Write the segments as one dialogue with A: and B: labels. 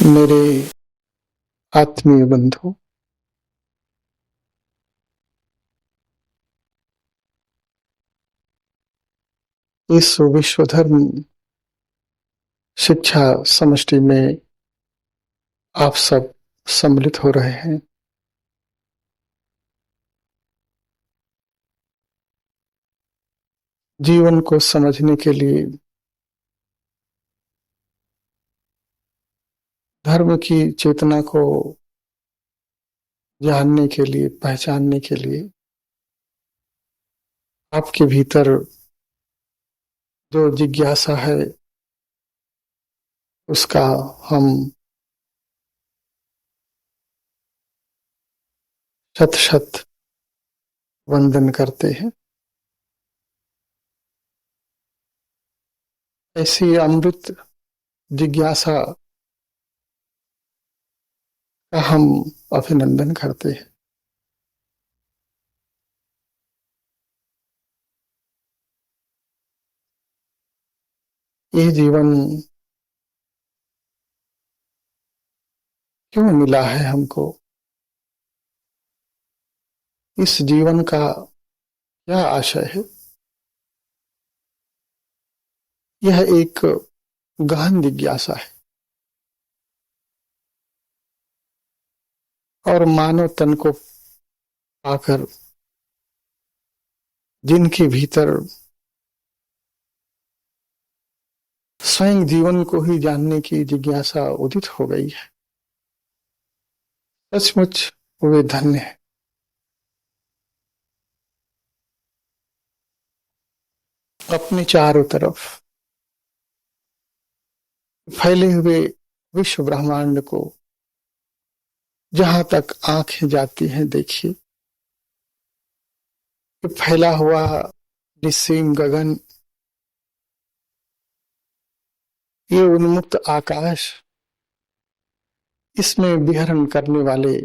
A: मेरे आत्मीय बंधु, इस विश्व धर्म शिक्षा समष्टि में आप सब सम्मिलित हो रहे हैं। जीवन को समझने के लिए, धर्म की चेतना को जानने के लिए, पहचानने के लिए आपके भीतर जो जिज्ञासा है उसका हम शत शत वंदन करते हैं। ऐसी अमृत जिज्ञासा का हम अभिनंदन करते हैं। ये जीवन क्यों मिला है हमको? इस जीवन का क्या आशय है? यह एक गहन जिज्ञासा है और मानव तन को पाकर जिनके भीतर स्वयं जीवन को ही जानने की जिज्ञासा उदित हो गई है, सचमुच वे धन्य है। अपने चारों तरफ फैले हुए विश्व ब्रह्मांड को जहां तक आंखें जाती हैं देखिए, फैला हुआ निस्सीम गगन, ये उन्मुक्त आकाश, इसमें विहरण करने वाले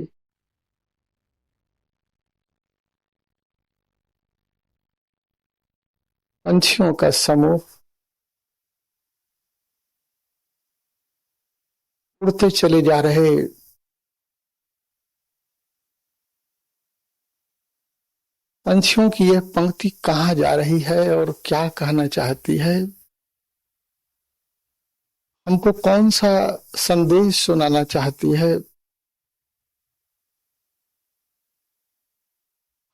A: पंछियों का समूह, उड़ते चले जा रहे पंछियों की यह पंक्ति कहाँ जा रही है और क्या कहना चाहती है, हमको कौन सा संदेश सुनाना चाहती है,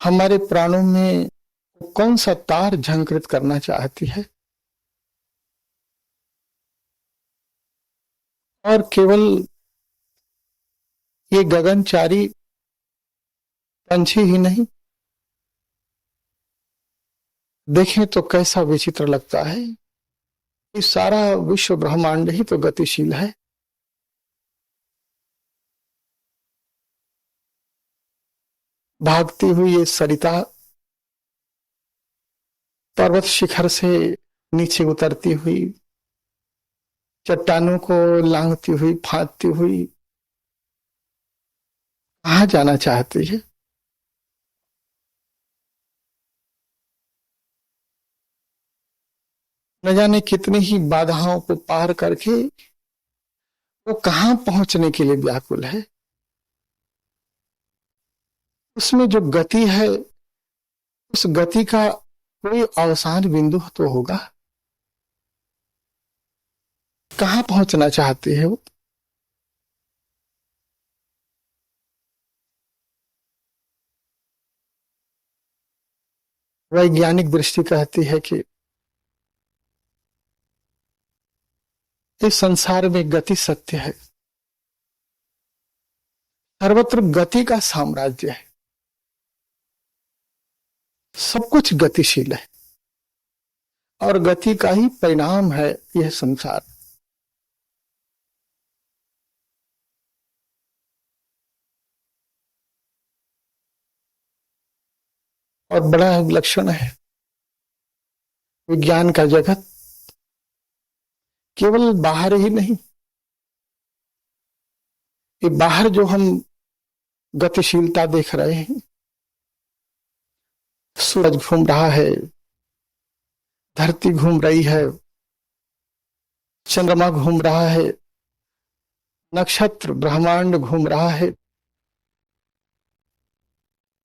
A: हमारे प्राणों में कौन सा तार झंकृत करना चाहती है। और केवल ये गगनचारी पंछी ही नहीं, देखें तो कैसा विचित्र लगता है। ये सारा विश्व ब्रह्मांड ही तो गतिशील है। भागती हुई ये सरिता पर्वत शिखर से नीचे उतरती हुई, चट्टानों को लांघती हुई, फांदती हुई कहाँ जाना चाहती है? न जाने कितनी ही बाधाओं को पार करके वो कहाँ पहुंचने के लिए व्याकुल है। उसमें जो गति है, उस गति का कोई अवसान बिंदु तो होगा। कहाँ पहुंचना चाहती है वो? वैज्ञानिक दृष्टि कहती है कि इस संसार में गति सत्य है, सर्वत्र गति का साम्राज्य है, सब कुछ गतिशील है और गति का ही परिणाम है यह संसार। और बड़ा लक्षण है, विज्ञान का जगत केवल बाहर ही नहीं, ये बाहर जो हम गतिशीलता देख रहे हैं, सूरज घूम रहा है, धरती घूम रही है, चंद्रमा घूम रहा है, नक्षत्र ब्रह्मांड घूम रहा है।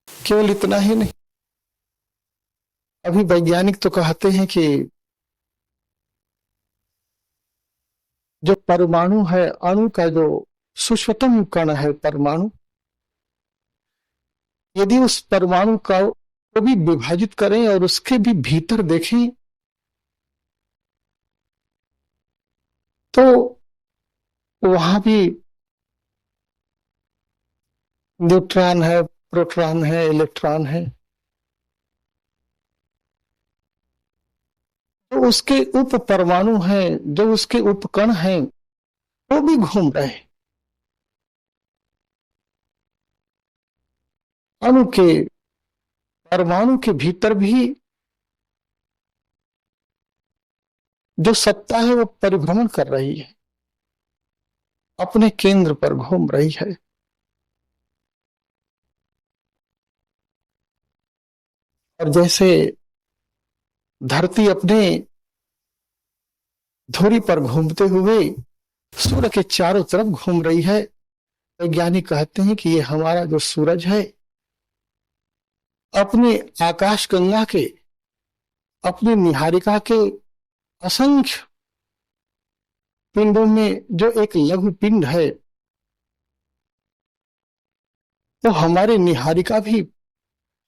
A: केवल इतना ही नहीं, अभी वैज्ञानिक तो कहते हैं कि जो परमाणु है, अणु का जो सूक्ष्मतम कण है परमाणु, यदि उस परमाणु का को भी विभाजित करें और उसके भी भीतर देखें तो वहां भी न्यूट्रॉन है, प्रोटॉन है, इलेक्ट्रॉन है। जो उसके उप परमाणु हैं, जो उसके उपकण हैं, वो भी घूम रहे हैं। अणु के, परमाणु के भीतर भी जो सत्ता है वो परिभ्रमण कर रही है, अपने केंद्र पर घूम रही है। और जैसे धरती अपने धुरी पर घूमते हुए सूर्य के चारों तरफ घूम रही है, वैज्ञानिक कहते हैं कि ये हमारा जो सूरज है अपने आकाश गंगा के, अपनी निहारिका के असंख्य पिंडों में जो एक लघु पिंड है, तो हमारी निहारिका भी,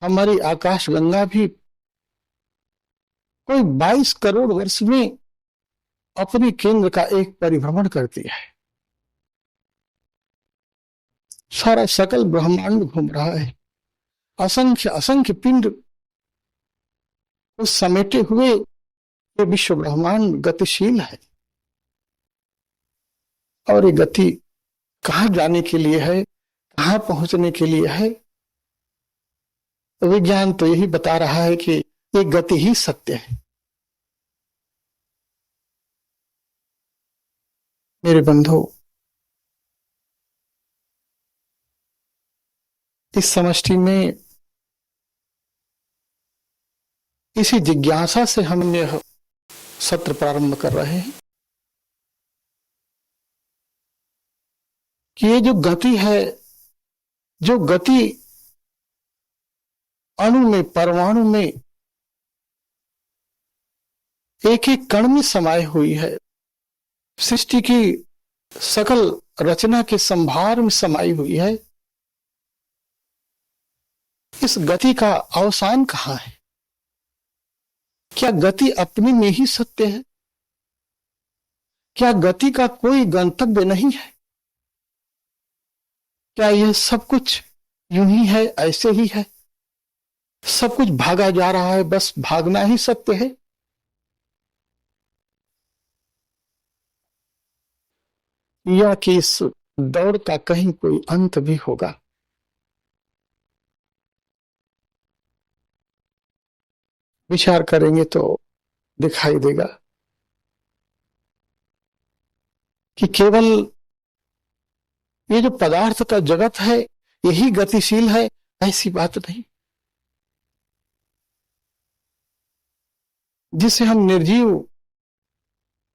A: हमारी आकाश गंगा भी कोई 22 करोड़ वर्ष में अपने केंद्र का एक परिभ्रमण करती है। सारा सकल ब्रह्मांड घूम रहा है, असंख्य असंख्य पिंड उस समेटे हुए ये विश्व ब्रह्मांड गतिशील है। और ये गति कहाँ जाने के लिए है, कहाँ पहुंचने के लिए है? विज्ञान तो यही बता रहा है कि ये गति ही सत्य है। मेरे बंधु, इस समष्टि में इसी जिज्ञासा से हम यह सत्र प्रारंभ कर रहे हैं कि ये जो गति है, जो गति अणु में, परमाणु में, एक एक कण में समाई हुई है, सृष्टि की सकल रचना के संभार में समाई हुई है, इस गति का अवसान कहाँ है? क्या गति अपने में ही सत्य है? क्या गति का कोई गंतव्य नहीं है? क्या यह सब कुछ यूं ही है, ऐसे ही है? सब कुछ भागा जा रहा है, बस भागना ही सत्य है? या कि इस दौड़ का कहीं कोई अंत भी होगा? विचार करेंगे तो दिखाई देगा कि केवल ये जो पदार्थ का जगत है यही गतिशील है, ऐसी बात नहीं। जिसे हम निर्जीव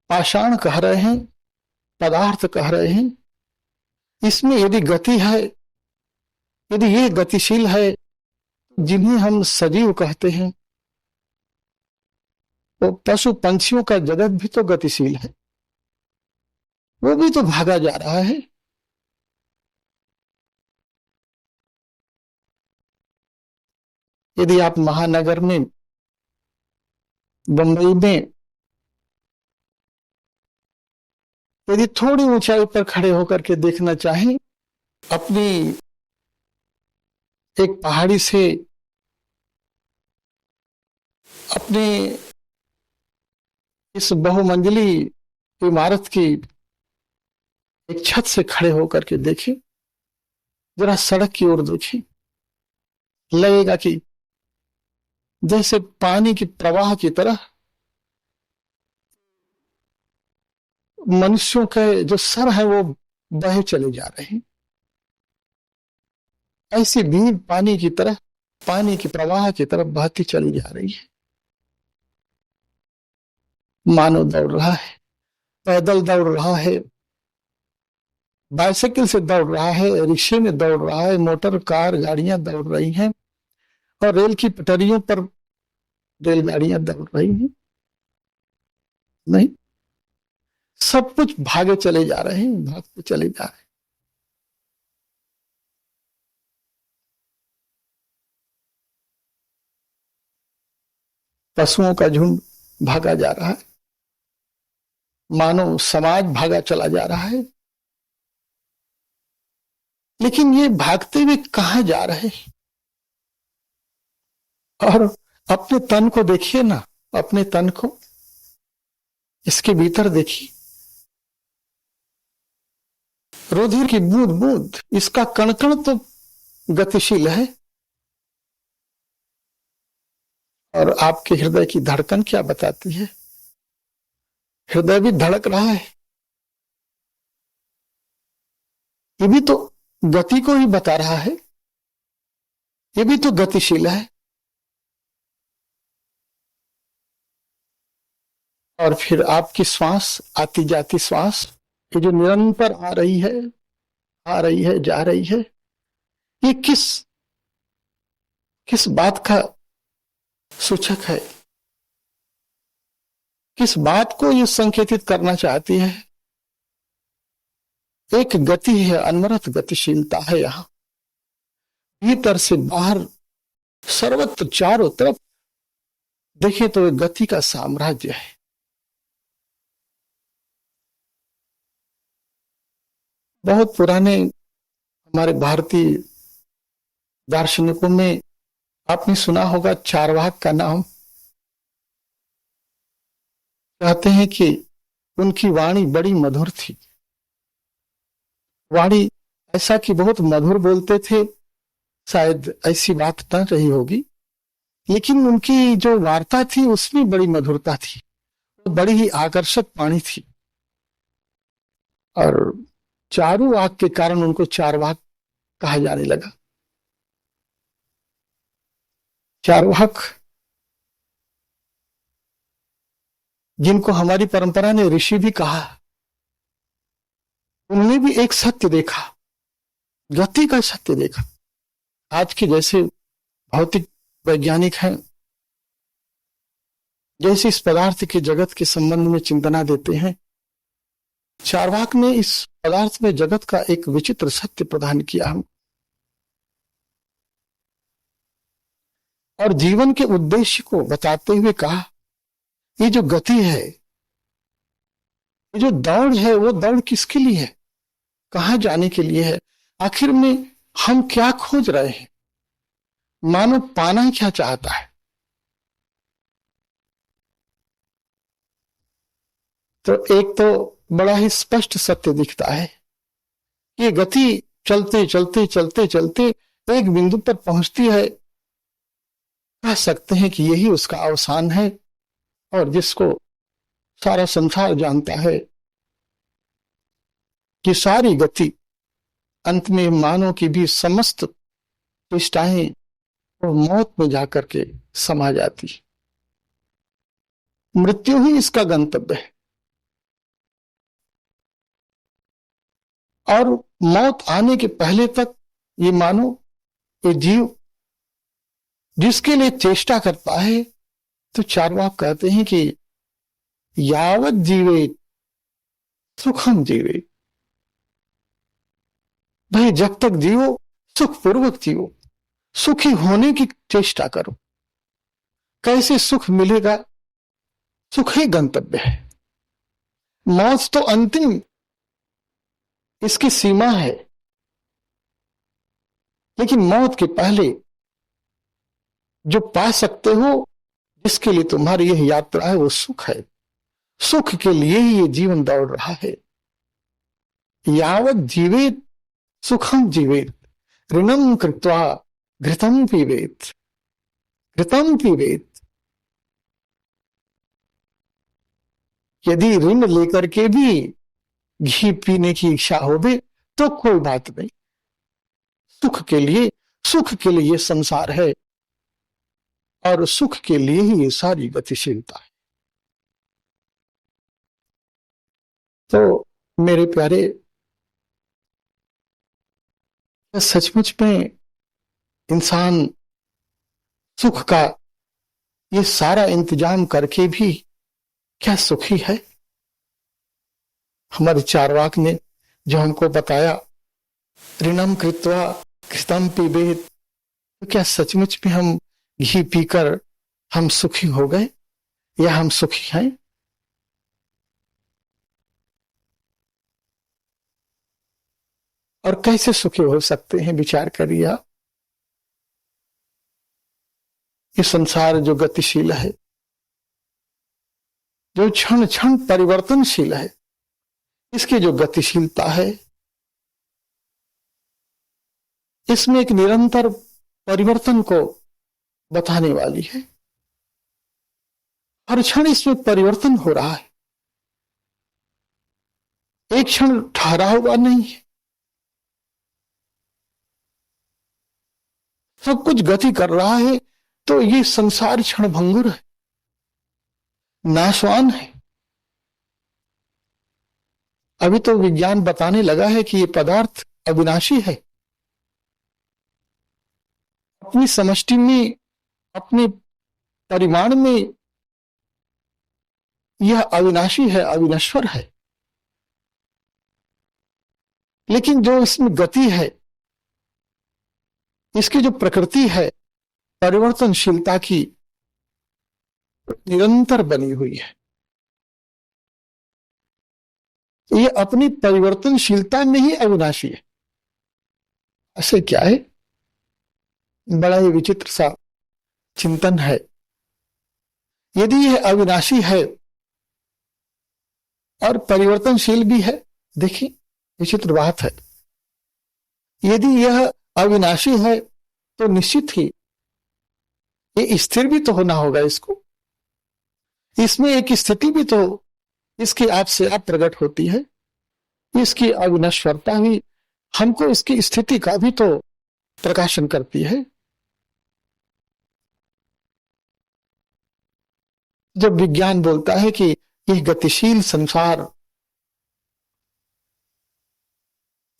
A: पाषाण कह रहे हैं, पदार्थ कह रहे हैं, इसमें यदि गति है, यदि ये गतिशील है, जिन्हें हम सजीव कहते हैं, तो पशु पंछियों का जगत भी तो गतिशील है, वो भी तो भागा जा रहा है। यदि आप महानगर में, बंबई में, यदि थोड़ी ऊंचाई पर खड़े होकर के देखना चाहें, अपनी एक पहाड़ी से अपने इस बहुमंजिली इमारत की एक छत से खड़े होकर के देखें, जरा सड़क की ओर देखें, लगेगा कि जैसे पानी की प्रवाह की तरह मनुष्यों के जो सर है वो बहे चले जा रहे हैं। ऐसी भीड़ पानी की तरह, पानी की प्रवाह की तरफ बहती चली जा रही है। मानव दौड़ रहा है, पैदल दौड़ रहा है, बाइसाइकिल से दौड़ रहा है, रिक्शे में दौड़ रहा है, मोटर कार गाड़ियां दौड़ रही हैं, और रेल की पटरियों पर रेलगाड़ियां दौड़ रही हैं। नहीं, सब कुछ भागे चले जा रहे हैं, भागते चले जा रहे हैं। पशुओं का झुंड भागा जा रहा है, मानव समाज भागा चला जा रहा है। लेकिन ये भागते हुए कहां जा रहे हैं? और अपने तन को देखिए ना, अपने तन को, इसके भीतर देखिए, रुधिर की बूंद बूंद, इसका कण कण तो गतिशील है, और आपके हृदय की धड़कन क्या बताती है? हृदय भी धड़क रहा है, ये भी तो गति को ही बता रहा है, ये भी तो गतिशील है। और फिर आपकी श्वास, आती जाती श्वास, ये जो निरंतर आ रही है, आ रही है, जा रही है, ये किस किस बात का सूचक है? किस बात को ये संकेतित करना चाहती है? एक गति है, अनवरत गतिशीलता है यहां, भीतर से बाहर, सर्वत्र चारों तरफ देखिए तो एक गति का साम्राज्य है। बहुत पुराने हमारे भारतीय दार्शनिकों में आपने सुना होगा चारवाक का नाम। कहते हैं कि उनकी वाणी बड़ी मधुर थी, वाणी ऐसा कि बहुत मधुर बोलते थे, शायद ऐसी बात न रही होगी, लेकिन उनकी जो वार्ता थी उसमें बड़ी मधुरता थी, बड़ी ही आकर्षक वाणी थी, और चारों वाक के कारण उनको चारवाक कहा जाने लगा। चारवाक जिनको हमारी परंपरा ने ऋषि भी कहा, उन्होंने भी एक सत्य देखा, गति का सत्य देखा। आज के जैसे भौतिक वैज्ञानिक हैं, जैसे इस पदार्थ के जगत के संबंध में चिंतना देते हैं, चारवाक ने इस पदार्थ में जगत का एक विचित्र सत्य प्रदान किया हम, और जीवन के उद्देश्य को बताते हुए कहा, ये जो गति है, ये जो दौड़ है, वो दौड़ किसके लिए है, कहां जाने के लिए है, आखिर में हम क्या खोज रहे हैं, मानव पाना क्या चाहता है। तो एक तो बड़ा ही स्पष्ट सत्य दिखता है, ये गति चलते चलते चलते चलते एक बिंदु पर पहुंचती है, कह सकते हैं कि यही उसका अवसान है, और जिसको सारा संसार जानता है कि सारी गति अंत में मानव की भी समस्त चेष्टाएं और मौत में जाकर के समा जाती, मृत्यु ही इसका गंतव्य है। और मौत आने के पहले तक ये मानो, ये जीव जिसके लिए चेष्टा करता है, तो चारवाक कहते हैं कि यावत जीवे सुखम जीवे, भाई जब तक जियो सुखपूर्वक जियो, सुखी होने की चेष्टा करो। कैसे सुख मिलेगा? सुख ही गंतव्य है, मौत तो अंतिम इसकी सीमा है, लेकिन मौत के पहले जो पा सकते हो, जिसके लिए तुम्हारी यह यात्रा है, वो सुख है। सुख के लिए ही ये जीवन दौड़ रहा है। यावत जीवेत सुखम जीवेत, ऋणम कृत्वा घृतम पीवेत, घृतम पीवेत। यदि ऋण लेकर के भी घी पीने की इच्छा हो भी तो कोई बात नहीं, सुख के लिए, सुख के लिए ये संसार है, और सुख के लिए ही ये सारी गतिशीलता है। तो मेरे प्यारे, सचमुच में इंसान सुख का ये सारा इंतजाम करके भी क्या सुखी है? हमारे चार्वाक ने जो हमको बताया, ऋणम कृत्वा घृतम पिबेत, तो क्या सचमुच में हम घी पीकर हम सुखी हो गए या हम सुखी हैं? और कैसे सुखी हो सकते हैं, विचार करिए आप। ये संसार जो गतिशील है, जो क्षण क्षण परिवर्तनशील है, इसकी जो गतिशीलता है, इसमें एक निरंतर परिवर्तन को बताने वाली है। हर क्षण इसमें परिवर्तन हो रहा है, एक क्षण ठहरा हुआ नहीं है। सब कुछ गति कर रहा है, तो ये संसार क्षणभंगुर है, नाशवान है। अभी तो विज्ञान बताने लगा है कि ये पदार्थ अविनाशी है। अपनी समष्टि में, अपने परिमाण में यह अविनाशी है, अविनश्वर है, लेकिन जो इसमें गति है, इसकी जो प्रकृति है परिवर्तनशीलता की, निरंतर बनी हुई है। ये अपनी परिवर्तनशीलता में ही अविनाशी है। ऐसे क्या है? बड़ा ही विचित्र सा चिंतन है। यदि यह अविनाशी है और परिवर्तनशील भी है, देखिए विचित्र बात है। यदि यह अविनाशी है तो निश्चित ही ये स्थिर भी तो होना होगा। इसमें एक स्थिति भी तो इसकी आप से आप प्रकट होती है। इसकी अविनश्वरता भी हमको इसकी स्थिति का भी तो प्रकाशन करती है। जब विज्ञान बोलता है कि यह गतिशील संसार,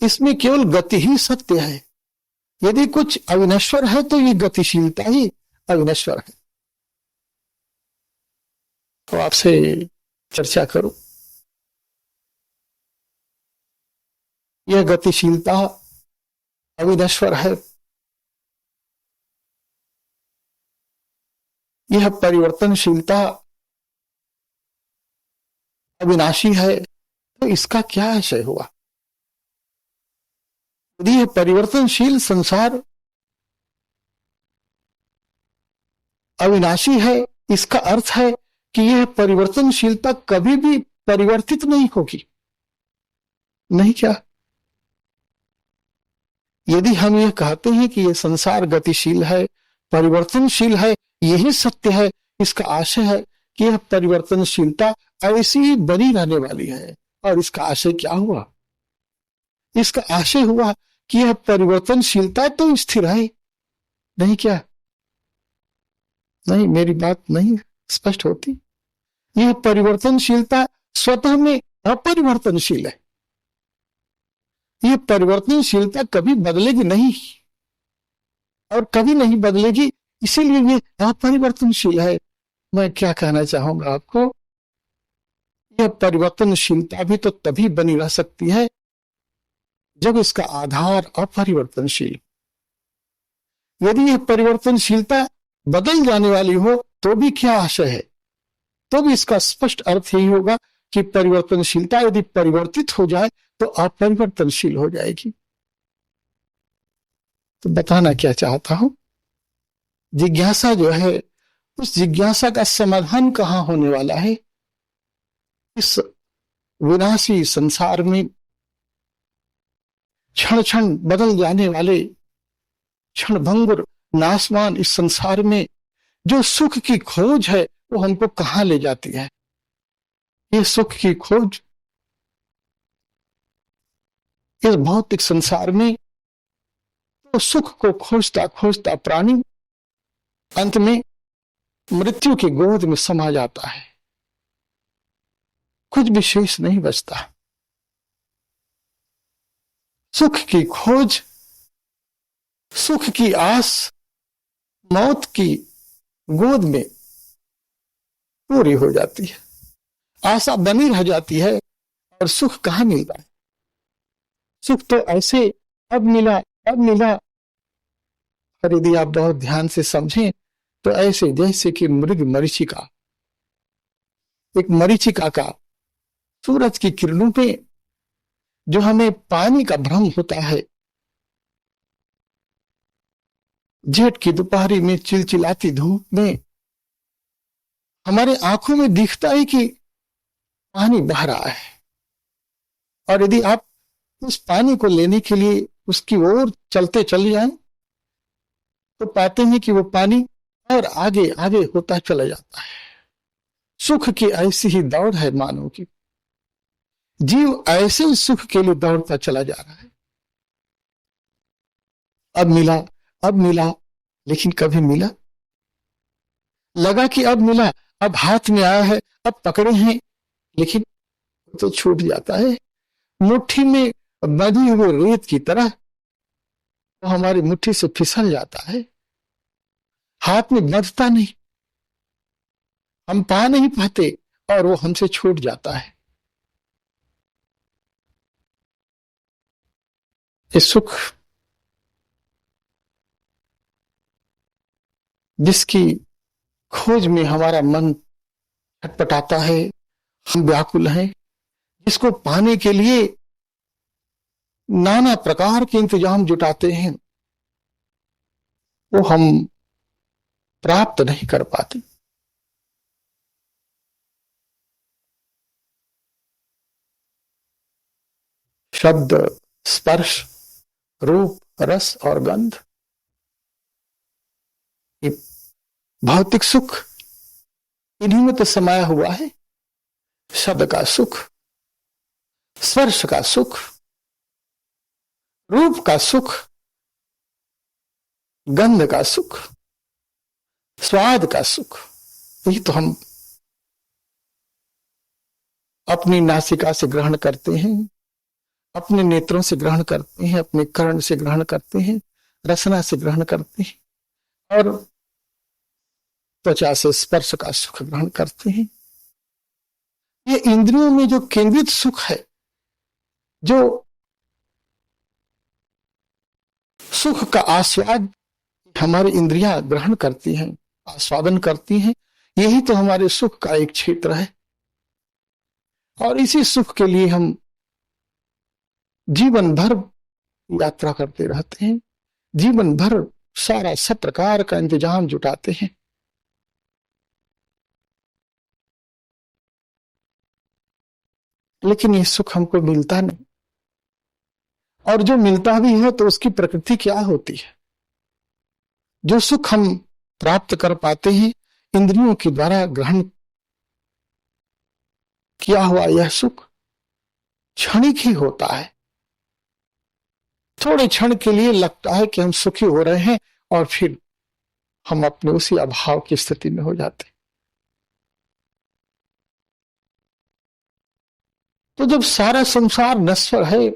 A: इसमें केवल गति ही सत्य है। यदि कुछ अविनश्वर है तो ये गतिशीलता ही अविनश्वर है। तो आपसे चर्चा करूं, यह गतिशीलता अविनश्वर है, यह परिवर्तनशीलता अविनाशी है, तो इसका क्या आशय हुआ? यदि यह परिवर्तनशील संसार अविनाशी है, इसका अर्थ है कि यह परिवर्तनशीलता कभी भी परिवर्तित नहीं होगी, नहीं क्या? यदि हम यह कहते हैं कि यह संसार गतिशील है, परिवर्तनशील है, यही सत्य है, इसका आशय है कि यह परिवर्तनशीलता ऐसी ही बनी रहने वाली है। और इसका आशय क्या हुआ? इसका आशय हुआ कि यह परिवर्तनशीलता तो स्थिर है, नहीं क्या? नहीं, मेरी बात नहीं स्पष्ट होती। यह परिवर्तनशीलता स्वतः में अपरिवर्तनशील है। यह परिवर्तनशीलता कभी बदलेगी नहीं और कभी नहीं बदलेगी, इसीलिए यह अपरिवर्तनशील है। मैं क्या कहना चाहूंगा आपको, यह परिवर्तनशीलता भी तो तभी बनी रह सकती है जब इसका आधार अपरिवर्तनशील। यदि यह परिवर्तनशीलता बदल जाने वाली हो तो भी क्या आशय है? तो भी इसका स्पष्ट अर्थ यही होगा कि परिवर्तनशीलता यदि परिवर्तित हो जाए तो अपरिवर्तनशील हो जाएगी। तो बताना क्या चाहता हूं, जिज्ञासा जो है, उस जिज्ञासा का समाधान कहां होने वाला है? इस विनाशी संसार में, क्षण क्षण बदल जाने वाले, क्षणभंगुर नाशवान इस संसार में जो सुख की खोज है, वो हमको कहां ले जाती है? ये सुख की खोज इस भौतिक संसार में तो सुख को खोजता खोजता प्राणी अंत में मृत्यु की गोद में समा जाता है, कुछ विशेष नहीं बचता। सुख की खोज सुख की आस मौत की गोद में पूरी हो जाती है, आशा बनी रह जाती है, और सुख कहाँ मिलता है। सुख तो ऐसे अब मिला अब मिला, और यदि आप बहुत ध्यान से समझें तो ऐसे जैसे कि मृग मरीचिका, एक मरीचिका का सूरज की किरणों पे जो हमें पानी का भ्रम होता है, जेठ की दोपहरी में चिलचिलाती धूप में हमारे आंखों में दिखता है कि पानी बह रहा है, और यदि आप उस पानी को लेने के लिए उसकी ओर चलते चले जाएं तो पाते हैं कि वो पानी और आगे आगे होता चला जाता है। सुख की ऐसी ही दौड़ है मानव की, जीव ऐसे ही सुख के लिए दौड़ता चला जा रहा है। अब मिला, लेकिन कभी मिला, लगा कि अब मिला, अब हाथ में आया है, अब पकड़े हैं, लेकिन तो छूट जाता है। मुट्ठी में बंधी हुई रेत की तरह वो हमारी मुट्ठी से फिसल जाता है, हाथ में बंधता नहीं, हम पा नहीं पाते, और वो हमसे छूट जाता है। ये सुख जिसकी खोज में हमारा मन छटपटाता है, हम व्याकुल हैं, जिसको पाने के लिए नाना प्रकार के इंतजाम जुटाते हैं, वो हम प्राप्त नहीं कर पाते। शब्द, स्पर्श, रूप, रस और गंध, ये भौतिक सुख इन्हीं में तो समाया हुआ है। शब्द का सुख, स्पर्श का सुख, रूप का सुख, गंध का सुख, स्वाद का सुख, ये तो हम अपनी नासिका से ग्रहण करते हैं, अपने नेत्रों से ग्रहण करते हैं, अपने कर्ण से ग्रहण करते हैं, रसना से ग्रहण करते हैं, और त्वचा से स्पर्श का सुख ग्रहण करते हैं। ये इंद्रियों में जो केंद्रित सुख है, जो सुख का आस्वाद हमारी इंद्रियां ग्रहण करती हैं, आस्वादन करती हैं, यही तो हमारे सुख का एक क्षेत्र है। और इसी सुख के लिए हम जीवन भर यात्रा करते रहते हैं, जीवन भर सारा सब प्रकार का इंतजाम जुटाते हैं। लेकिन ये सुख हमको मिलता नहीं, और जो मिलता भी है तो उसकी प्रकृति क्या होती है। जो सुख हम प्राप्त कर पाते हैं इंद्रियों के द्वारा ग्रहण किया हुआ, यह सुख क्षणिक ही होता है। थोड़े क्षण के लिए लगता है कि हम सुखी हो रहे हैं, और फिर हम अपने उसी अभाव की स्थिति में हो जाते हैं। तो जब सारा संसार नश्वर है,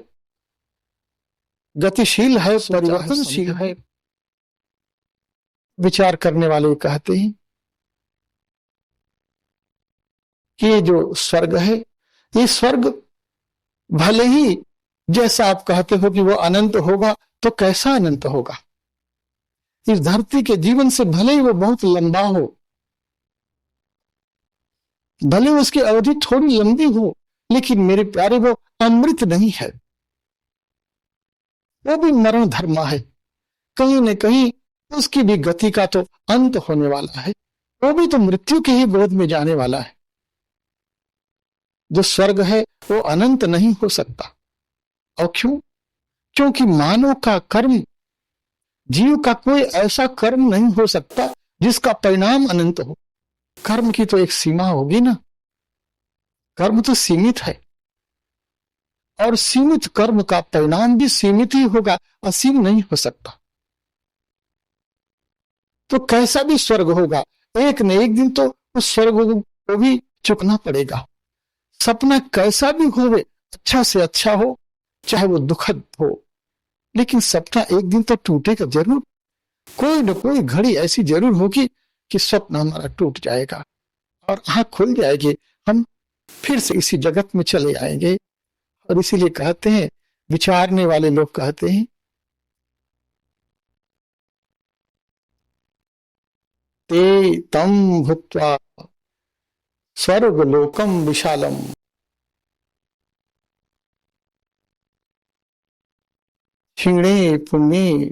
A: गतिशील है, परिवर्तनशील है, विचार करने वाले कहते हैं कि ये जो स्वर्ग है, ये स्वर्ग भले ही जैसा आप कहते हो कि वो अनंत होगा, तो कैसा अनंत होगा। इस धरती के जीवन से भले ही वो बहुत लंबा हो, भले उसकी अवधि थोड़ी लंबी हो, लेकिन मेरे प्यारे वो अमृत नहीं है, वो भी मरण धर्म है। कहीं न कहीं उसकी भी गति का तो अंत होने वाला है, वो भी तो मृत्यु के ही गोद में जाने वाला है। जो स्वर्ग है वो अनंत नहीं हो सकता। और क्यों? क्योंकि मानव का कर्म, जीव का कोई ऐसा कर्म नहीं हो सकता जिसका परिणाम अनंत हो। कर्म की तो एक सीमा होगी ना, कर्म तो सीमित है, और सीमित कर्म का परिणाम भी सीमित ही होगा, असीम नहीं हो सकता। तो कैसा भी स्वर्ग होगा, एक न एक दिन तो उस स्वर्ग को भी चुकना पड़ेगा। सपना कैसा भी हो, अच्छा से अच्छा हो, चाहे वो दुखद हो, लेकिन सपना एक दिन तो टूटेगा जरूर। कोई न कोई घड़ी ऐसी जरूर होगी कि स्वप्न हमारा टूट जाएगा और आंख खुल जाएगी, हम फिर से इसी जगत में चले आएंगे। और इसीलिए कहते हैं, विचारने वाले लोग कहते हैं, ते तम भुक्त्वा स्वर्गलोकम विशालम क्षीणे पुण्ये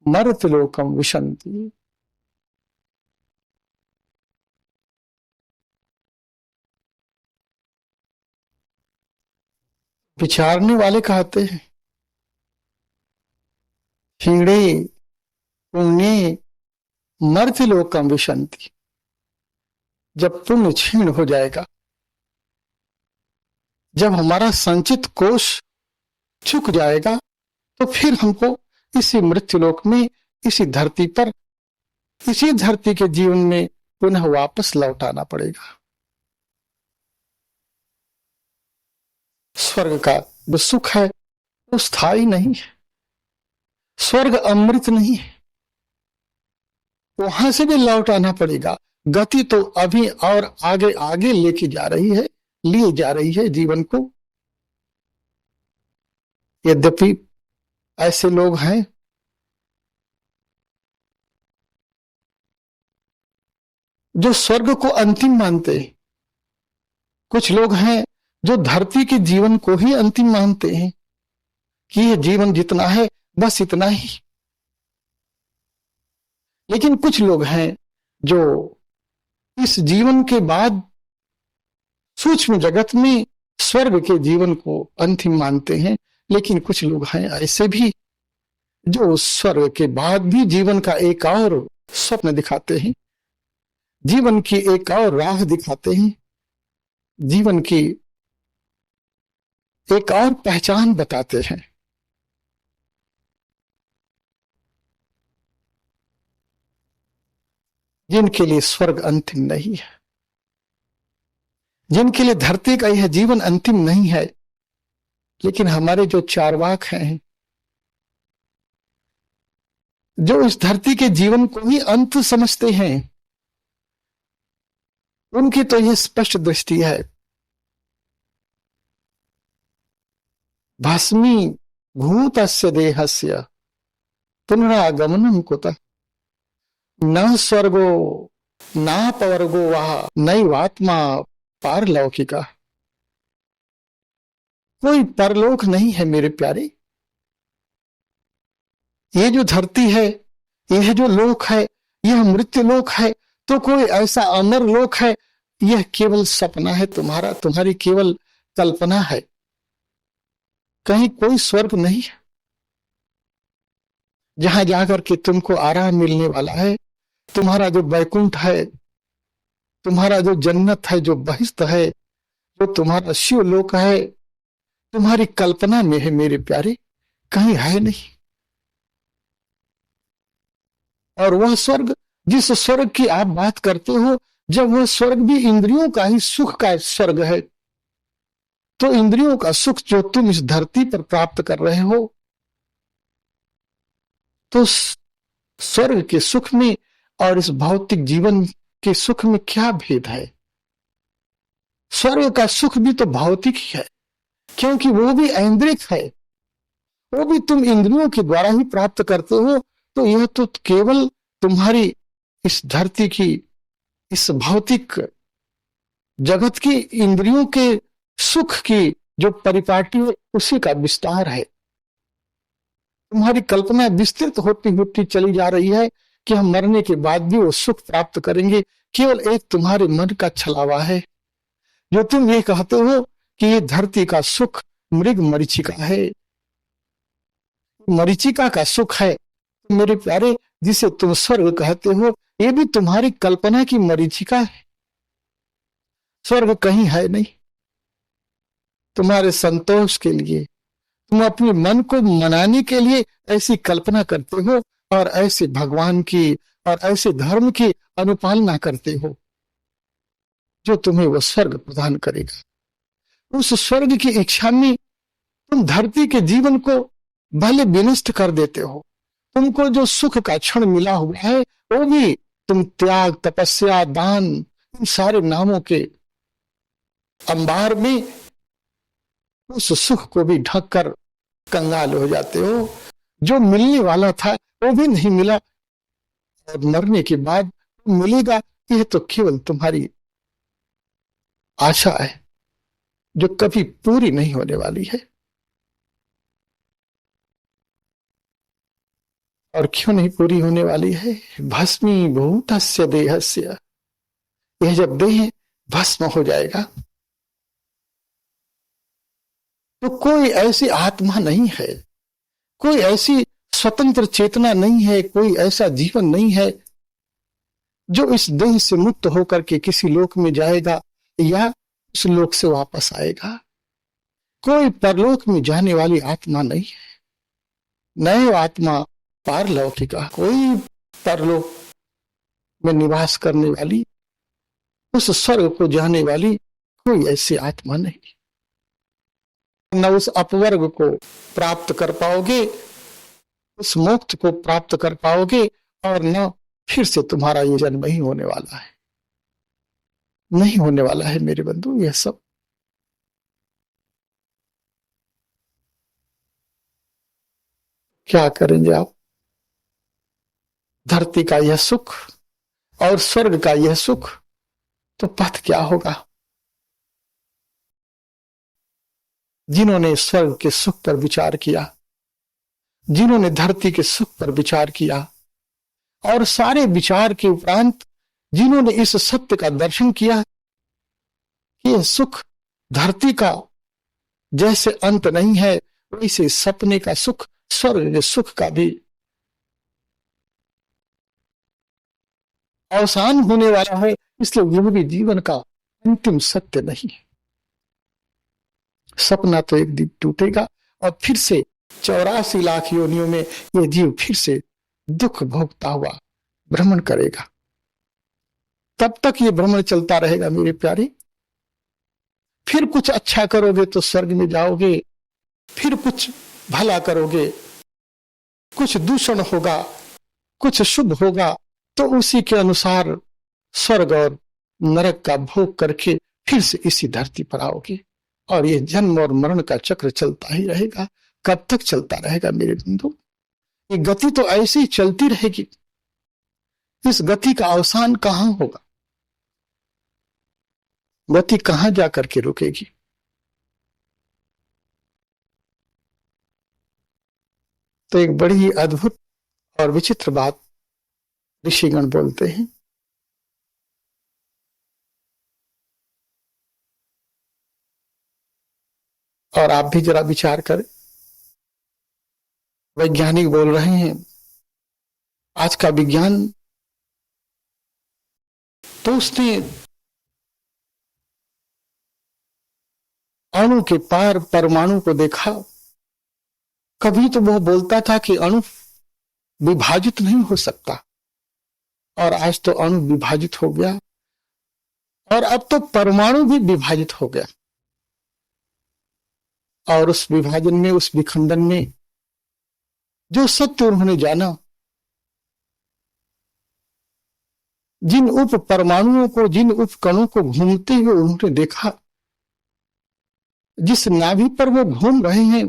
A: मर्त्यलोकम विशन्ति। विचारने वाले कहते हैं, क्षीणे पुण्ये मर्त्यलोकम विशन्ति। जब पुण्य क्षीण हो जाएगा, जब हमारा संचित कोष चुक जाएगा, तो फिर हमको इसी मृत्युलोक में, इसी धरती पर, इसी धरती के जीवन में पुनः वापस लौट आना पड़ेगा। स्वर्ग का जो सुख है वो स्थायी नहीं है। स्वर्ग अमृत नहीं है, वहां से भी लौट आना पड़ेगा। गति तो अभी और आगे आगे लेके जा रही है, लिए जा रही है जीवन को। यद्यपि ऐसे लोग हैं जो स्वर्ग को अंतिम मानते हैं, कुछ लोग हैं जो धरती के जीवन को ही अंतिम मानते हैं कि यह जीवन जितना है बस इतना ही। लेकिन कुछ लोग हैं जो इस जीवन के बाद सूक्ष्म जगत में स्वर्ग के जीवन को अंतिम मानते हैं। लेकिन कुछ लोग हैं ऐसे भी जो स्वर्ग के बाद भी जीवन का एक और स्वप्न दिखाते हैं, जीवन की एक और राह दिखाते हैं, जीवन की एक और पहचान बताते हैं। जिनके लिए स्वर्ग अंतिम नहीं है, जिनके लिए धरती का यह जीवन अंतिम नहीं है। लेकिन हमारे जो चारवाक हैं, जो इस धरती के जीवन को ही अंत समझते हैं, उनकी तो यह स्पष्ट दृष्टि है, भस्मी भूतस्य देहस्य पुनरागमनम कुतः न स्वर्गो नापवर्गो वह नैवात्मा पारलौकिका। कोई परलोक नहीं है मेरे प्यारे। ये जो धरती है, यह जो लोक है, यह मृत्यु लोक है, तो कोई ऐसा अमर लोक है, यह केवल सपना है तुम्हारा, तुम्हारी केवल कल्पना है। कहीं कोई स्वर्ग नहीं है जहां जाकर के तुमको आराम मिलने वाला है। तुम्हारा जो वैकुंठ है, तुम्हारा जो जन्नत है, जो बहिश्त है, जो तुम्हारा शिवलोक है, तुम्हारी कल्पना में है मेरे प्यारे, कहीं है नहीं। और वह स्वर्ग, जिस स्वर्ग की आप बात करते हो, जब वह स्वर्ग भी इंद्रियों का ही सुख का स्वर्ग है, तो इंद्रियों का सुख जो तुम इस धरती पर प्राप्त कर रहे हो, तो स्वर्ग के सुख में और इस भौतिक जीवन के सुख में क्या भेद है? स्वर्ग का सुख भी तो भौतिक ही है, क्योंकि वो भी ऐन्द्रिक है, वो भी तुम इंद्रियों के द्वारा ही प्राप्त करते हो। तो यह तो केवल तुम्हारी इस धरती की, इस भौतिक जगत की इंद्रियों के सुख की जो परिपाटी है, उसी का विस्तार है। तुम्हारी कल्पना विस्तृत होती होती चली जा रही है कि हम मरने के बाद भी वो सुख प्राप्त करेंगे। केवल एक तुम्हारे मन का छलावा है, जो तुम ये कहते हो कि ये धरती का सुख मृग मरीचिका है, मरीचिका का सुख है। मेरे प्यारे, जिसे तुम स्वर्ग कहते हो, ये भी तुम्हारी कल्पना की मरीचिका है। स्वर्ग कहीं है नहीं। तुम्हारे संतोष के लिए, तुम अपने मन को मनाने के लिए ऐसी कल्पना करते हो और ऐसे भगवान की और ऐसे धर्म की अनुपालना करते हो जो तुम्हें वो स्वर्ग प्रदान करेगा। उस स्वर्ग की इच्छा में तुम धरती के जीवन को भले विनष्ट कर देते हो। तुमको जो सुख का क्षण मिला हुआ है वो भी तुम त्याग, तपस्या, दान, इन सारे नामों के अंबार में उस सुख को भी ढक कर कंगाल हो जाते हो। जो मिलने वाला था वो भी नहीं मिला और मरने के बाद मिलेगा, यह तो केवल तुम्हारी आशा है जो कभी पूरी नहीं होने वाली है। और क्यों नहीं पूरी होने वाली है? भस्मीभूतस्य देहस्य, यह जब देह भस्म हो जाएगा तो कोई ऐसी आत्मा नहीं है, कोई ऐसी स्वतंत्र चेतना नहीं है, कोई ऐसा जीवन नहीं है जो इस देह से मुक्त होकर के किसी लोक में जाएगा या उस लोक से वापस आएगा। कोई परलोक में जाने वाली आत्मा नहीं है। नए आत्मा पारलौकिका, कोई परलोक में निवास करने वाली, उस स्वर्ग को जाने वाली कोई ऐसी आत्मा नहीं। न उस अपवर्ग को प्राप्त कर पाओगे, उस मोक्ष को प्राप्त कर पाओगे, और न फिर से तुम्हारा ये जन्म ही होने वाला है। नहीं होने वाला है मेरे बंधु यह सब। क्या करेंगे आप? धरती का यह सुख और स्वर्ग का यह सुख, तो पथ क्या होगा? जिन्होंने स्वर्ग के सुख पर विचार किया, जिन्होंने धरती के सुख पर विचार किया, और सारे विचार के उपरांत जिन्होंने इस सत्य का दर्शन किया कि यह सुख धरती का जैसे अंत नहीं है, वैसे सपने का सुख, स्वर्ग के सुख का भी अवसान होने वाला है, इसलिए यह भी जीवन का अंतिम सत्य नहीं है। सपना तो एक दिन टूटेगा और फिर से 84 लाख योनियों में यह जीव फिर से दुख भोगता हुआ भ्रमण करेगा। तब तक ये भ्रमण चलता रहेगा मेरे प्यारे। फिर कुछ अच्छा करोगे तो स्वर्ग में जाओगे, फिर कुछ भला करोगे, कुछ दूषण होगा, कुछ शुभ होगा, तो उसी के अनुसार स्वर्ग और नरक का भोग करके फिर से इसी धरती पर आओगे। और ये जन्म और मरण का चक्र चलता ही रहेगा। कब तक चलता रहेगा मेरे बंधु? ये गति तो ऐसी ही चलती रहेगी। इस गति का अवसान कहां होगा? गति कहां जाकर के रुकेगी? तो एक बड़ी ही अद्भुत और विचित्र बात ऋषिगण बोलते हैं। और आप भी जरा विचार करें। वैज्ञानिक बोल रहे हैं, आज का विज्ञान तो उसने अणु के पार परमाणु को देखा। कभी तो वह बोलता था कि अणु विभाजित नहीं हो सकता, और आज तो अणु विभाजित हो गया, और अब तो परमाणु भी विभाजित हो गया। और उस विभाजन में, उस विखंडन में जो सत्य उन्होंने जाना, जिन उप परमाणुओं को, जिन उप कणों को घूमते हुए उन्होंने देखा, जिस नाभि पर वो घूम रहे हैं,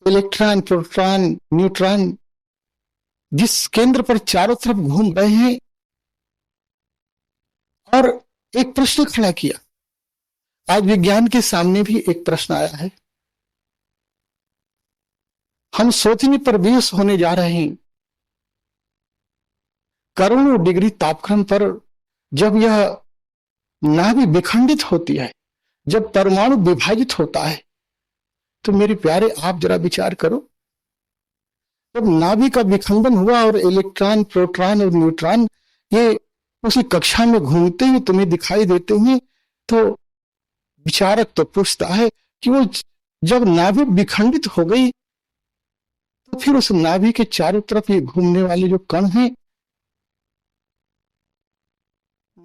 A: इलेक्ट्रॉन, प्रोटॉन, न्यूट्रॉन, जिस केंद्र पर चारों तरफ घूम रहे हैं, और एक प्रश्न खड़ा किया। आज विज्ञान के सामने भी एक प्रश्न आया है। हम सोचने पर विवश होने जा रहे हैं, करोड़ों डिग्री तापक्रम पर जब यह नाभि विखंडित होती है, जब परमाणु विभाजित होता है, तो मेरे प्यारे आप जरा विचार करो। जब नाभि का विखंडन हुआ और इलेक्ट्रॉन, प्रोटॉन और न्यूट्रॉन ये उसी कक्षा में घूमते हुए तुम्हें दिखाई देते हैं, तो विचारक तो पूछता है कि वो जब नाभि विखंडित हो गई, तो फिर उस नाभि के चारों तरफ ये घूमने वाले जो कण हैं,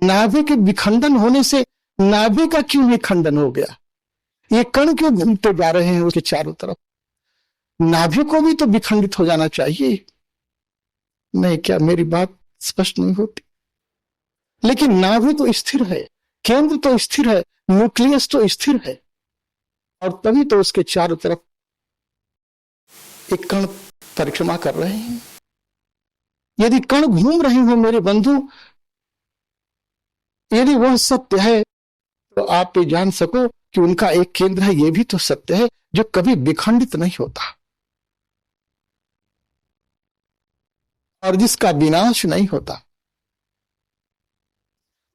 A: नाभि के विखंडन होने से नाभि का क्यों विखंडन हो गया? ये कण क्यों घूमते जा रहे हैं उसके चारों तरफ? नाभि को भी तो विखंडित हो जाना चाहिए। नहीं, क्या मेरी बात स्पष्ट नहीं होती? लेकिन नाभि तो स्थिर है, केंद्र तो स्थिर है, न्यूक्लियस तो स्थिर है, और तभी तो उसके चारों तरफ एक कण परिक्रमा कर रहे हैं। यदि कण घूम रहे हो मेरे बंधु, यदि वह सत्य है, तो आप ये जान सको कि उनका एक केंद्र है। यह भी तो सत्य है जो कभी विखंडित नहीं होता और जिसका विनाश नहीं होता।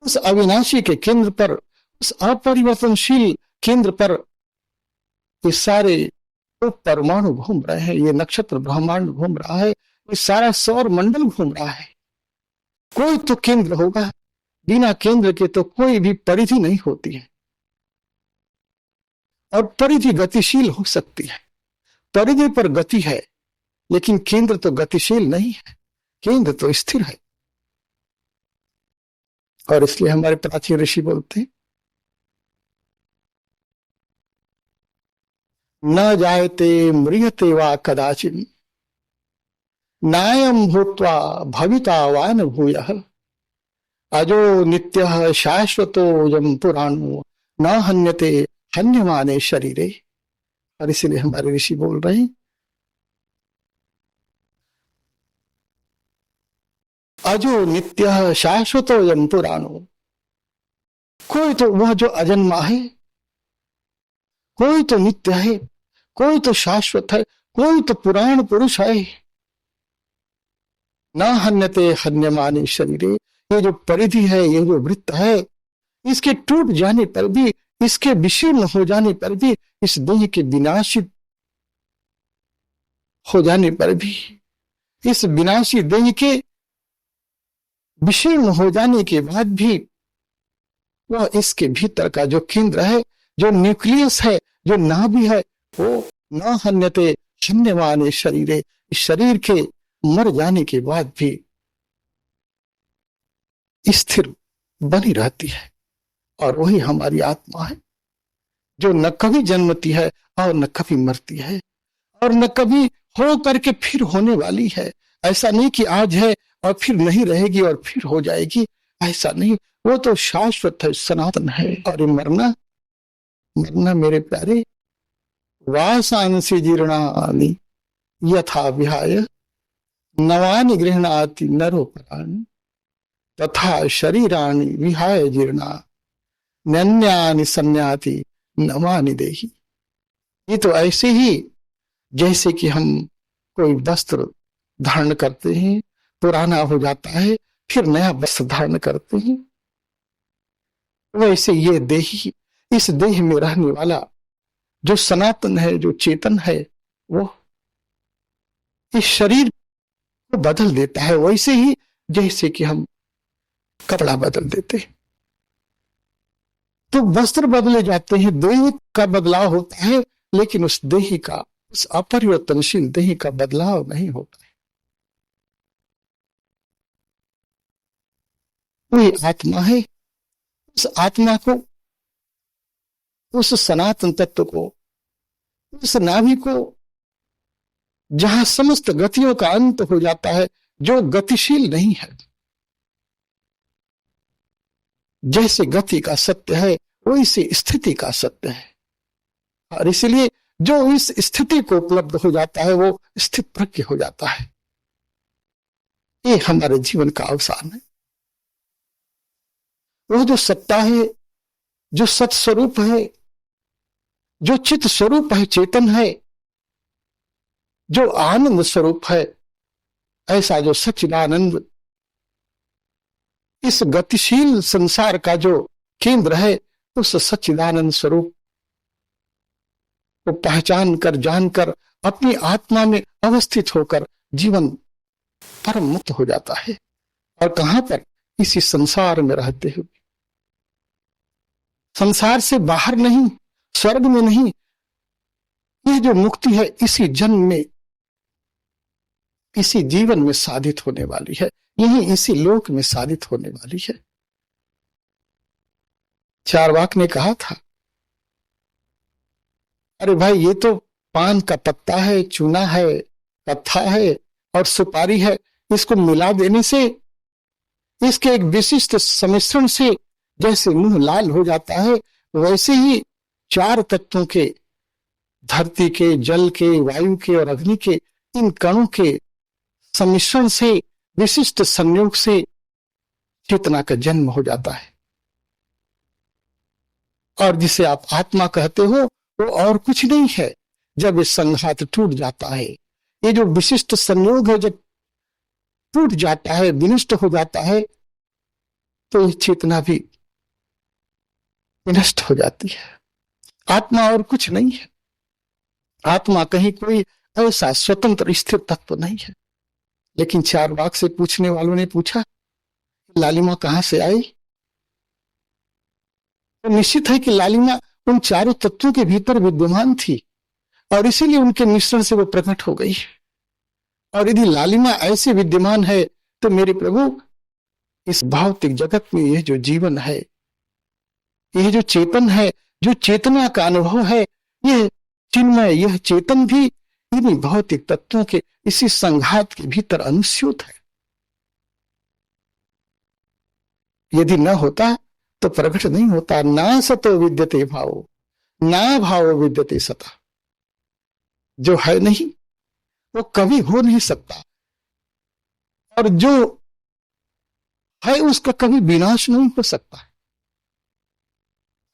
A: उस अविनाशी के केंद्र पर, उस अपरिवर्तनशील केंद्र पर ये सारे परमाणु घूम रहे हैं, ये नक्षत्र ब्रह्मांड घूम रहा है, ये सारा सौर मंडल घूम रहा है। कोई तो केंद्र होगा, बिना केंद्र के तो कोई भी परिधि नहीं होती है। और परिधि गतिशील हो सकती है, परिधि पर गति है, लेकिन केंद्र तो गतिशील नहीं है, केंद्र तो स्थिर है। और इसलिए हमारे प्राचीन ऋषि बोलते हैं, न जायते म्रियते वा कदाचिन नायम भूत्वा भविता वा न भूयः अजो नित्यः शाश्वतोऽयं पुराणो न हन्यते हन्यमाने शरीरे। और इसलिए हमारे ऋषि बोल रहे हैं, अजो नित्यः शाश्वतोऽयं पुराणो। कोई तो वह जो अजन्मा है, कोई तो नित्य है, कोई तो शाश्वत है, कोई तो पुराण पुरुष है। न हन्यते हन्यमाने शरीरे। ये जो परिधि है, ये जो वृत्त है, इसके टूट जाने पर भी, इसके विशीर्ण हो जाने पर भी, इस देह के विनाशित हो जाने पर भी, इस विनाशी देह के विशीर्ण हो जाने के बाद भी, वह इसके भीतर का जो केंद्र है, जो न्यूक्लियस है, जो नाभि है, वो न हन्यते हन्यमाने शरीरे। इस शरीर के मर जाने के बाद भी स्थिर बनी रहती है। और वही हमारी आत्मा है, जो न कभी जन्मती है और न कभी मरती है, और न कभी हो करके फिर होने वाली है। ऐसा नहीं कि आज है और फिर नहीं रहेगी और फिर हो जाएगी, ऐसा नहीं। वो तो शाश्वत है, सनातन है। और मरना, मरना मेरे प्यारे, वासांसि जीर्णानि यथा विहाय नवानि गृह्णाति नरो पराणि तथा शरीराणि विहाय जीर्णा नन्यानि संयाति नवानि देहि। ये तो ऐसे ही जैसे कि हम कोई वस्त्र धारण करते हैं, पुराना हो जाता है, फिर नया वस्त्र धारण करते हैं, वैसे ये देही, इस देह में रहने वाला जो सनातन है, जो चेतन है, वो इस शरीर को बदल देता है। वैसे ही जैसे कि हम कपड़ा बदल देते हैं, तो वस्त्र बदले जाते हैं, देह का बदलाव होता है, लेकिन उस देही का, उस अपरिवर्तनशील देही का बदलाव नहीं होता है। वही आत्मा है। उस आत्मा को, उस सनातन तत्व को, उस नाभि को, जहां समस्त गतियों का अंत हो जाता है, जो गतिशील नहीं है, जैसे गति का सत्य है वैसे स्थिति का सत्य है। और इसलिए जो इस स्थिति को उपलब्ध हो जाता है, वो स्थित प्रज्ञ हो जाता है। ये हमारे जीवन का अवसान है। वो जो सत्ता है, जो सत स्वरूप है, जो चित स्वरूप है, चेतन है, जो आनंद स्वरूप है, ऐसा जो सच्चिदानंद इस गतिशील संसार का जो केंद्र है, उस सच्चिदानंद स्वरूप को पहचान कर, जानकर, अपनी आत्मा में अवस्थित होकर जीवन परम मुक्त हो जाता है। और कहां पर? इसी संसार में रहते हुए, संसार से बाहर नहीं, स्वर्ग में नहीं। यह जो मुक्ति है, इसी जन्म में, इसी जीवन में साधित होने वाली है, यही इसी लोक में साधित होने वाली है। चारवाक ने कहा था, अरे भाई, ये तो पान का पत्ता है, चूना है, कत्था है और सुपारी है, इसको मिला देने से, इसके एक विशिष्ट सम्मिश्रण से जैसे मुंह लाल हो जाता है, वैसे ही चार तत्वों के, धरती के, जल के, वायु के और अग्नि के, इन कणों के सम्मिश्रण से, विशिष्ट संयोग से चेतना का जन्म हो जाता है। और जिसे आप आत्मा कहते हो वो और कुछ नहीं है। जब ये संघात टूट जाता है, ये जो विशिष्ट संयोग है जब टूट जाता है, विनष्ट हो जाता है, तो ये चेतना भी विनष्ट हो जाती है। आत्मा और कुछ नहीं है। आत्मा कहीं कोई ऐसा स्वतंत्र स्थिर तत्व नहीं है। लेकिन चारवाक से पूछने वालों ने पूछा, लालिमा कहां से आई? तो निश्चित है कि लालिमा उन चारों तत्वों के भीतर विद्यमान थी और इसीलिए उनके मिश्रण से वो प्रकट हो गई। और यदि लालिमा ऐसे विद्यमान है तो मेरे प्रभु, इस भौतिक जगत में यह जो जीवन है, यह जो चेतन है, जो चेतना का अनुभव है, यह चिन्मय, यह चेतन भी इन्हीं भौतिक तत्वों के इसी संघात के भीतर अनुस्यूत है। यदि न होता तो प्रकट नहीं होता। ना सतो विद्यते भावो, ना भावो विद्यते सता। जो है नहीं वो कभी हो नहीं सकता, और जो है उसका कभी विनाश नहीं हो सकता।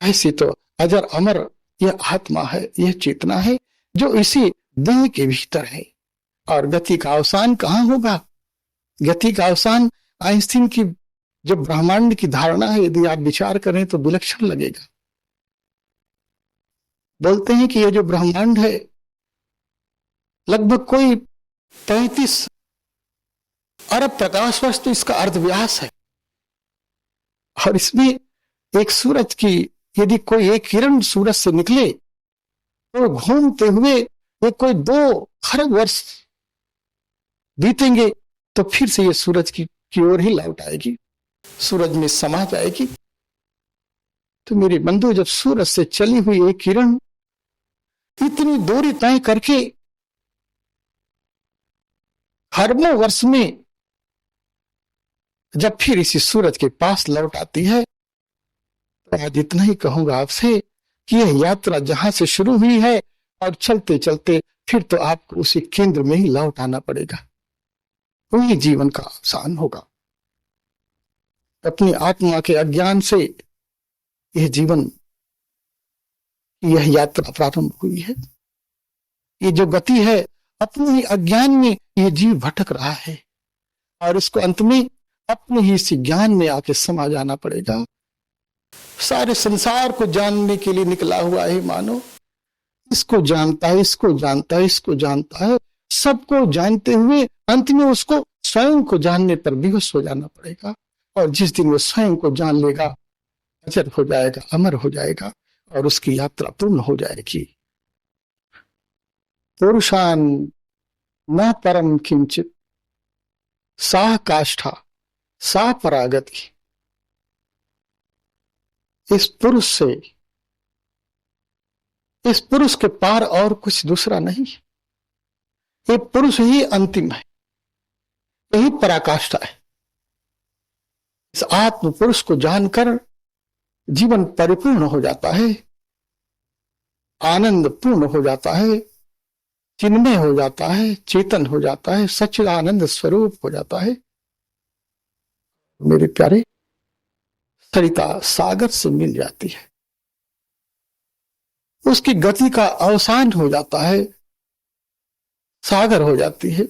A: ऐसी तो अजर अमर यह आत्मा है, यह चेतना है जो इसी देह के भीतर है। और गति का अवसान कहां होगा? गति का अवसान आइंस्टीन की जो ब्रह्मांड की धारणा है, यदि आप विचार करें तो विलक्षण लगेगा। बोलते हैं कि यह जो ब्रह्मांड है लगभग कोई 35 अरब प्रकाश वर्ष तो इसका अर्धव्यास है। और इसमें एक सूरज की यदि कोई एक किरण सूरज से निकले तो घूमते हुए ये कोई 2 खरब वर्ष बीतेंगे तो फिर से ये सूरज की ओर ही लौट आएगी, सूरज में समा जाएगी। तो मेरे बंधु, जब सूरज से चली हुई एक किरण इतनी दूरी तय करके खरबों वर्ष में जब फिर इसी सूरज के पास लौट आती है, तो आज इतना ही कहूंगा आपसे कि यह यात्रा जहां से शुरू हुई है और चलते चलते फिर तो आपको उसी केंद्र में ही लौट आना पड़ेगा। वही जीवन का अवसान होगा। अपनी आत्मा के अज्ञान से यह जीवन, यह यात्रा प्रारंभ हुई है। ये जो गति है, अपने ही अज्ञान में यह जीव भटक रहा है और इसको अंत में अपने ही इसी ज्ञान में आके समा जाना पड़ेगा। सारे संसार को जानने के लिए निकला हुआ है मानो, इसको जानता है, इसको जानता है, इसको जानता है, सबको जानते हुए अंत में उसको स्वयं को जानने पर विवश हो जाना पड़ेगा। और जिस दिन वो स्वयं को जान लेगा, अजर हो जाएगा, अमर हो जाएगा और उसकी यात्रा पूर्ण हो जाएगी। पुरुषान न परम किंचित सा काष्ठा सा परागति। इस पुरुष के पार और कुछ दूसरा नहीं। ये पुरुष ही अंतिम है, यही पराकाष्ठा है। इस आत्म पुरुष को जानकर जीवन परिपूर्ण हो जाता है, आनंद पूर्ण हो जाता है, चिन्मय हो जाता है, चेतन हो जाता है, सच्चिदानंद स्वरूप हो जाता है। मेरे प्यारे, सरिता सागर से मिल जाती है, उसकी गति का अवसान हो जाता है, सागर हो जाती है,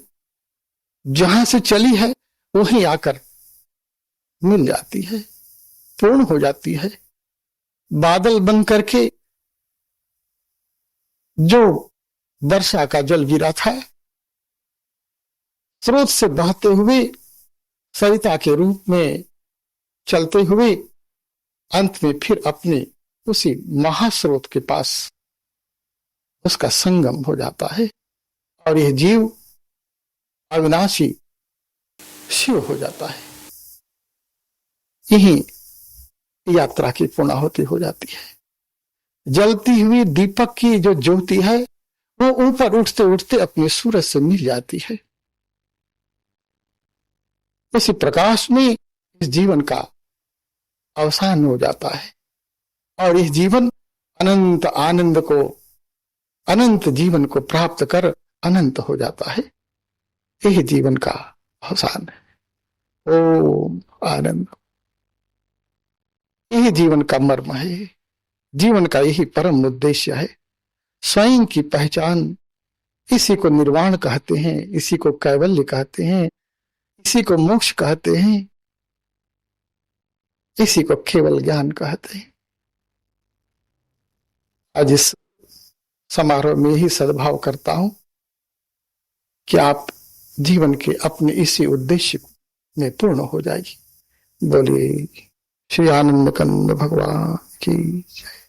A: जहां से चली है वहीं आकर मिल जाती है, पूर्ण हो जाती है। बादल बन करके जो वर्षा का जल गिरा था, स्रोत से बहते हुए सरिता के रूप में चलते हुए अंत में फिर अपने उसी महास्रोत के पास उसका संगम हो जाता है और यह जीव अविनाशी शिव हो जाता है। यही यात्रा की पूर्णाहुति हो जाती है। जलती हुई दीपक की जो ज्योति है वो ऊपर उठते उठते अपने सूरज से मिल जाती है। इसी प्रकाश में इस जीवन का अवसान हो जाता है और इस जीवन अनंत आनंद को, अनंत जीवन को प्राप्त कर अनंत हो जाता है। यही जीवन का अवसान है। ओम आनंद, यही जीवन का मर्म है। जीवन का यही परम उद्देश्य है। स्वयं की पहचान, इसी को निर्वाण कहते हैं, इसी को कैवल्य कहते हैं, इसी को मोक्ष कहते हैं, इसी को केवल ज्ञान कहते हैं। आज इस समारोह में ही सद्भाव करता हूं कि आप जीवन के अपने इसी उद्देश्य में पूर्ण हो जाएगी। बोलिए श्री आनंद कंद भगवान की जय।